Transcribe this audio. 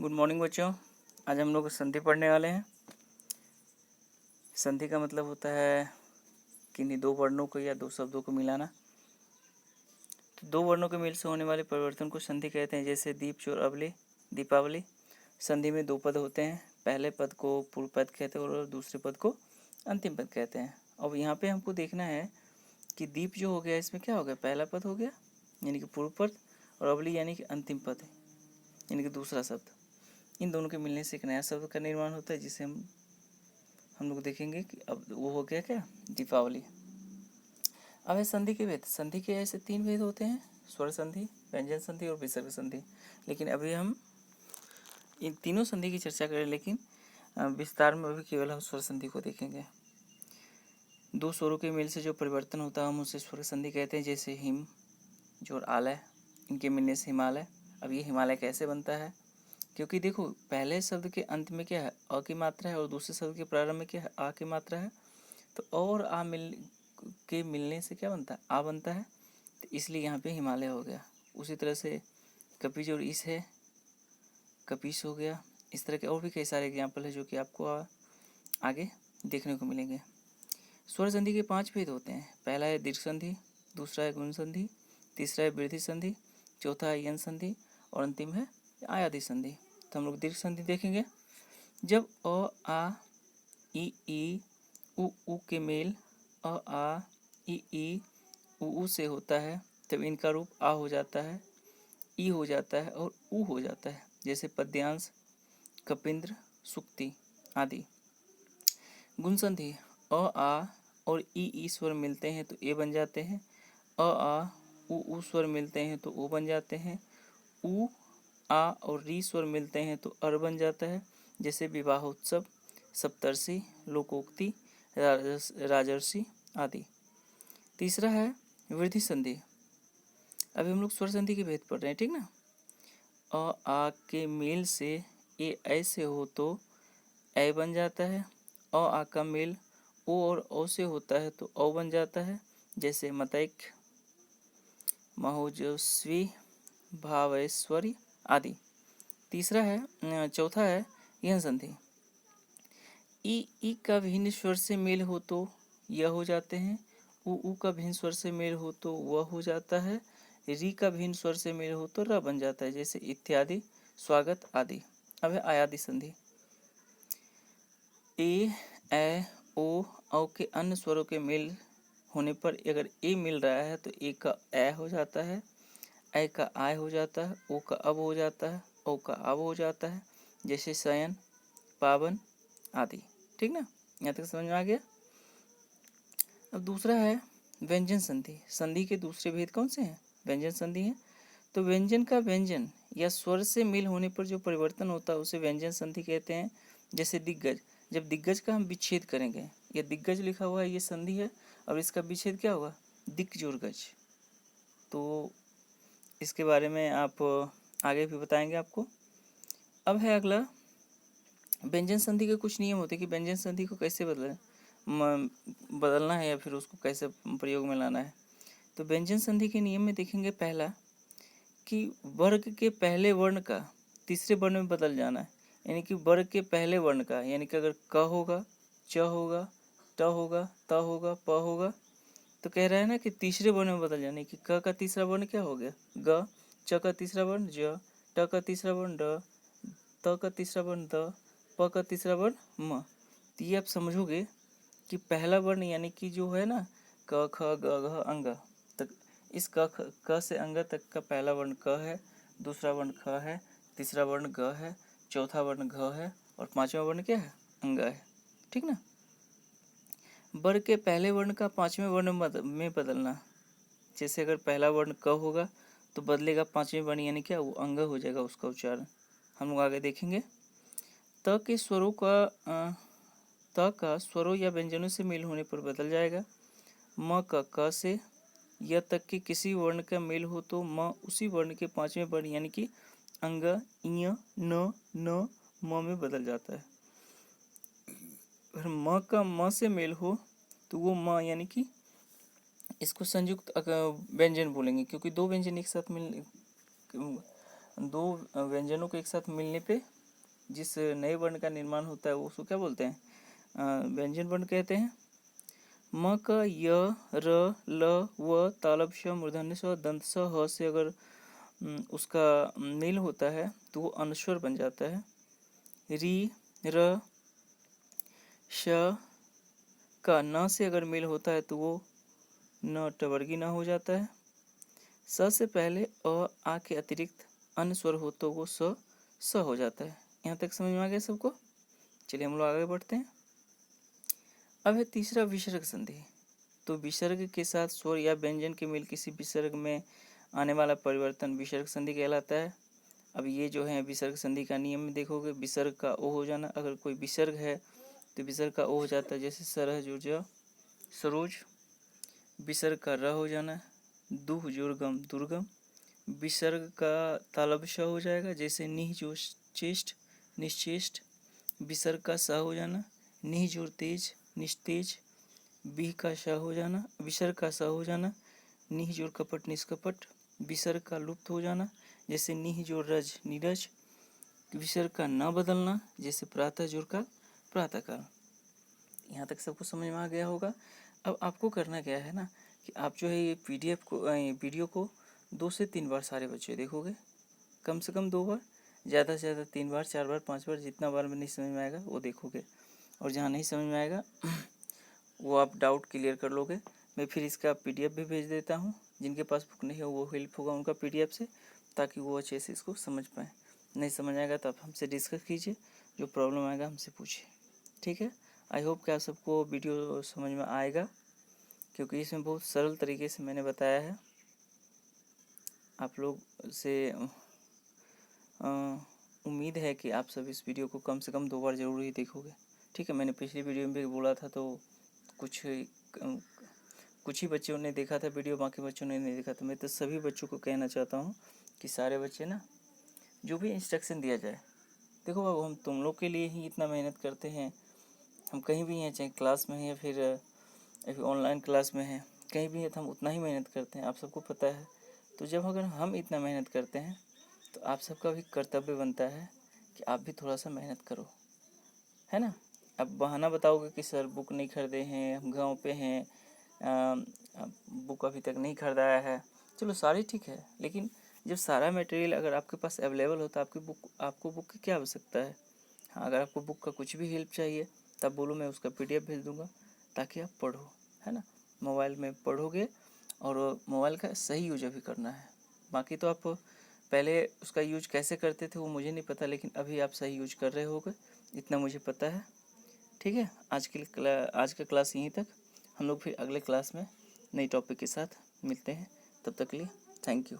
Good morning बच्चों। आज हम लोग संधि पढ़ने वाले हैं। संधि का मतलब होता है किन्हीं दो वर्णों को या दो शब्दों को मिलाना। तो दो वर्णों के मेल से होने वाले परिवर्तन को संधि कहते हैं। जैसे दीप चोर अवली, दीपावली। संधि में दो पद होते हैं, पहले पद को पूर्व पद कहते हैं और दूसरे पद को अंतिम पद कहते हैं। अब यहाँ पे हमको देखना है कि दीप जो हो गया इसमें क्या हो गया, पहला पद हो गया यानी कि पूर्व पद, और अवली यानी कि अंतिम पद यानी कि दूसरा शब्द। इन दोनों के मिलने से एक नया शब्द का निर्माण होता है जिसे हम लोग देखेंगे कि अब वो हो गया क्या, दीपावली। अब है संधि के भेद। संधि के ऐसे तीन भेद होते हैं, स्वर संधि, व्यंजन संधि और विसर्ग संधि। लेकिन अभी हम इन तीनों संधि की चर्चा करें, लेकिन विस्तार में अभी केवल हम स्वर संधि को देखेंगे। दो स्वरों के मेल से जो परिवर्तन होता है हम उसे स्वर संधि कहते हैं। जैसे हिम जो और आलय, इनके मिलने से हिमालय। अब ये हिमालय कैसे बनता है, क्योंकि देखो पहले शब्द के अंत में क्या है, अ की मात्रा है और दूसरे शब्द के प्रारंभ में क्या है, आ की मात्रा है। तो और आ मिलने से क्या बनता है, आ बनता है। तो इसलिए यहाँ पे हिमालय हो गया। उसी तरह से कपिज और इस है, कपीस हो गया। इस तरह के और भी कई सारे एग्जाम्पल है जो कि आपको आगे देखने को मिलेंगे। स्वर संधि के 5 भेद होते हैं। पहला है दीर्घ संधि, दूसरा है गुण संधि, तीसरा है वृद्धि संधि, चौथा है यन संधि और अंतिम है आयादी संधि। तो हम लोग दीर्घ संधि देखेंगे। जब अ आ ई उ के मेल अ आ ई उ से होता है तब इनका रूप आ हो जाता है, ई हो जाता है और उ हो जाता है। जैसे पद्यांश, कपिंद्र, सुक्ति आदि। गुण संधि अ आ और ई स्वर मिलते हैं तो ए बन जाते हैं, अ आ उ स्वर मिलते हैं तो ओ बन जाते हैं, उ आ और री स्वर मिलते हैं तो अर बन जाता है। जैसे विवाहोत्सव, सप्तर्षि, लोकोक्ति, राजर्षि आदि। तीसरा है वृद्धि संधि। अभी हम लोग स्वर संधि के भेद पढ़ रहे हैं, ठीक ना। अ आ के मेल से ए ऐसे हो तो ए बन जाता है, अ आ का मेल ओ और ओ से होता है तो ओ बन जाता है। जैसे मतैक, महोजस्वी, भावेश्वरी आदि। तीसरा है चौथा है यन संधि। ई का भिन्न स्वर से मेल हो तो यह हो जाते हैं, उ का भिन्न स्वर से मेल हो तो वह हो जाता है, री का भिन्न स्वर से मेल हो तो र बन जाता है। जैसे इत्यादि, स्वागत आदि। अब है आयादी संधि। ए ओ के अन्य स्वरों के मेल होने पर अगर ए मिल रहा है तो ए का ए हो जाता है, ए का आय हो जाता है, ओ का अब हो जाता है, ओ का अब हो जाता है। जैसे शयन, पावन आदि। ठीक ना, यहाँ तक समझ में आ गया। अब दूसरा है व्यंजन संधि। संधि के दूसरे भेद कौन से हैं, व्यंजन संधि है। तो व्यंजन का व्यंजन या स्वर से मेल होने पर जो परिवर्तन होता है उसे व्यंजन संधि कहते हैं। जैसे दिग्गज, जब दिग्गज का हम विच्छेद करेंगे, या दिग्गज लिखा हुआ है ये संधि है और इसका विच्छेद क्या होगा, दिक्जोरगज। तो इसके बारे में आप आगे भी बताएंगे आपको। अब है अगला व्यंजन संधि के कुछ नियम होते हैं कि व्यंजन संधि को कैसे बदलना है या फिर उसको कैसे प्रयोग में लाना है। तो व्यंजन संधि के नियम में देखेंगे पहला कि वर्ग के पहले वर्ण का तीसरे वर्ण में बदल जाना है। यानी कि वर्ग के पहले वर्ण का, यानी कि अगर क होगा, च होगा, ट होगा, त होगा, प होगा, तो कह रहा है ना कि तीसरे वर्ण में बदल जाने की। क का तीसरा वर्ण क्या हो गया, ग, च का तीसरा वर्ण ज, ट का तीसरा वर्ण ड, त का तीसरा वर्ण द, प का तीसरा वर्ण म। तो ये आप समझोगे कि पहला वर्ण यानी कि जो है ना क ख ग घ अंग तक, इस क से अंग तक का पहला वर्ण क है, दूसरा वर्ण ख है, तीसरा वर्ण ग है, चौथा वर्ण घ है और पांचवा वर्ण क्या है, अंग है। ठीक ना। वर्ग के पहले वर्ण का पांचवें वर्ण में बदलना। जैसे अगर पहला वर्ण क होगा तो बदलेगा पांचवें वर्ण यानी क्या, वो अंग हो जाएगा उसका उच्चारण। हम लोग आगे देखेंगे। त के स्वरों का त का स्वरों या व्यंजनों से मेल होने पर बदल जाएगा। म का क से य तक के किसी वर्ण का मेल हो तो म उसी वर्ण के पांचवें वर्ण यानी कि अंग इ न म में बदल जाता है। अगर म का म से मेल हो तो वो म यानी कि इसको संयुक्त व्यंजन बोलेंगे, क्योंकि दो व्यंजन एक साथ दो व्यंजनों के एक साथ मिलने पे जिस नए वर्ण का निर्माण होता है वो उसको क्या बोलते हैं? व्यंजन वर्ण कहते हैं। म क य र ल व तालव्य श मूर्धन्य स दंत स ह से अगर उसका मेल होता है तो वो अनुस्वर बन जाता है। री र श का न से अगर मेल होता है तो वो न टवर्गी न हो जाता है। स से पहले आ के अतिरिक्त अन्य स्वर हो तो वो स हो जाता है। यहाँ तक समझ में आ गया सबको? चलिए हम लोग आगे बढ़ते हैं। अब है तीसरा विसर्ग संधि। तो विसर्ग के साथ स्वर या व्यंजन के मेल किसी विसर्ग में आने वाला परिवर्तन विसर्ग संधि कहलाता है। अब ये जो है विसर्ग संधि का नियम में देखोगे, विसर्ग का ओ हो जाना, अगर कोई विसर्ग है तो विसर्ग का ओ हो जाता है, जैसे सरह जुर्ज सरोज। विसर्ग का र हो जाना, दुह जुर्गम दुर्गम। विसर्ग का तालव्य श हो जाएगा, जैसे निह जो चेष्ट निश्चेष्ट। विसर्ग का स हो जाना, निह जोर तेज निस्तेज। बिह का श हो जाना, विसर्ग का स हो जाना, निह जोर कपट निष्कपट। विसर्ग का लुप्त हो जाना, जैसे निह जोर रज नीरज। विसर्ग का न बदलना, जैसे प्रातः जोर का प्रातःकाल। यहाँ तक सबको समझ में आ गया होगा। अब आपको करना क्या है ना कि आप जो है ये PDF को वीडियो को 2 से 3 बार सारे बच्चे देखोगे, कम से कम 2 बार, ज़्यादा से ज़्यादा 3 बार 4 बार 5 बार, जितना बार में नहीं समझ में आएगा वो देखोगे। और जहाँ नहीं समझ में आएगा वो आप डाउट क्लियर कर लोगे। मैं फिर इसका PDF भी भेज देता हूँ, जिनके पास बुक नहीं है वो हेल्प होगा उनका PDF से, ताकि वो अच्छे से इसको समझ पाएँ। नहीं समझ आएगा तो आप हमसे डिस्कस कीजिए, जो प्रॉब्लम आएगा हमसे पूछिए, ठीक है। आई होप कि आप सबको वीडियो समझ में आएगा, क्योंकि इसमें बहुत सरल तरीके से मैंने बताया है। आप लोग से उम्मीद है कि आप सब इस वीडियो को कम से कम 2 बार ज़रूर ही देखोगे, ठीक है। मैंने पिछली वीडियो में भी बोला था तो कुछ ही बच्चों ने देखा था वीडियो, बाकी बच्चों ने नहीं देखा था। मैं तो सभी बच्चों को कहना चाहता हूँ कि सारे बच्चे ना जो भी इंस्ट्रक्शन दिया जाए, देखो बाबू हम तुम लोग के लिए ही इतना मेहनत करते हैं। हम कहीं भी हैं, चाहे क्लास में हैं या फिर ऑनलाइन क्लास में हैं, कहीं भी है तो हम उतना ही मेहनत करते हैं, आप सबको पता है। तो जब अगर हम इतना मेहनत करते हैं तो आप सबका भी कर्तव्य बनता है कि आप भी थोड़ा सा मेहनत करो, है ना। अब बहाना बताओगे कि सर बुक नहीं खरीदे हैं, हम गांव पे हैं, बुक अभी तक नहीं खरीदाया है। चलो सारी ठीक है, लेकिन जब सारा मटेरियल अगर आपके पास अवेलेबल हो तो आपको बुक की क्या आवश्यकता है। हाँ, अगर आपको बुक का कुछ भी हेल्प चाहिए तब बोलो, मैं उसका PDF भेज दूँगा ताकि आप पढ़ो, है ना। मोबाइल में पढ़ोगे और मोबाइल का सही यूज अभी करना है। बाकी तो आप पहले उसका यूज कैसे करते थे वो मुझे नहीं पता, लेकिन अभी आप सही यूज कर रहे होगे, इतना मुझे पता है, ठीक है। आज का क्लास यहीं तक। हम लोग फिर अगले क्लास में नई टॉपिक के साथ मिलते हैं। तब तक के लिए थैंक यू।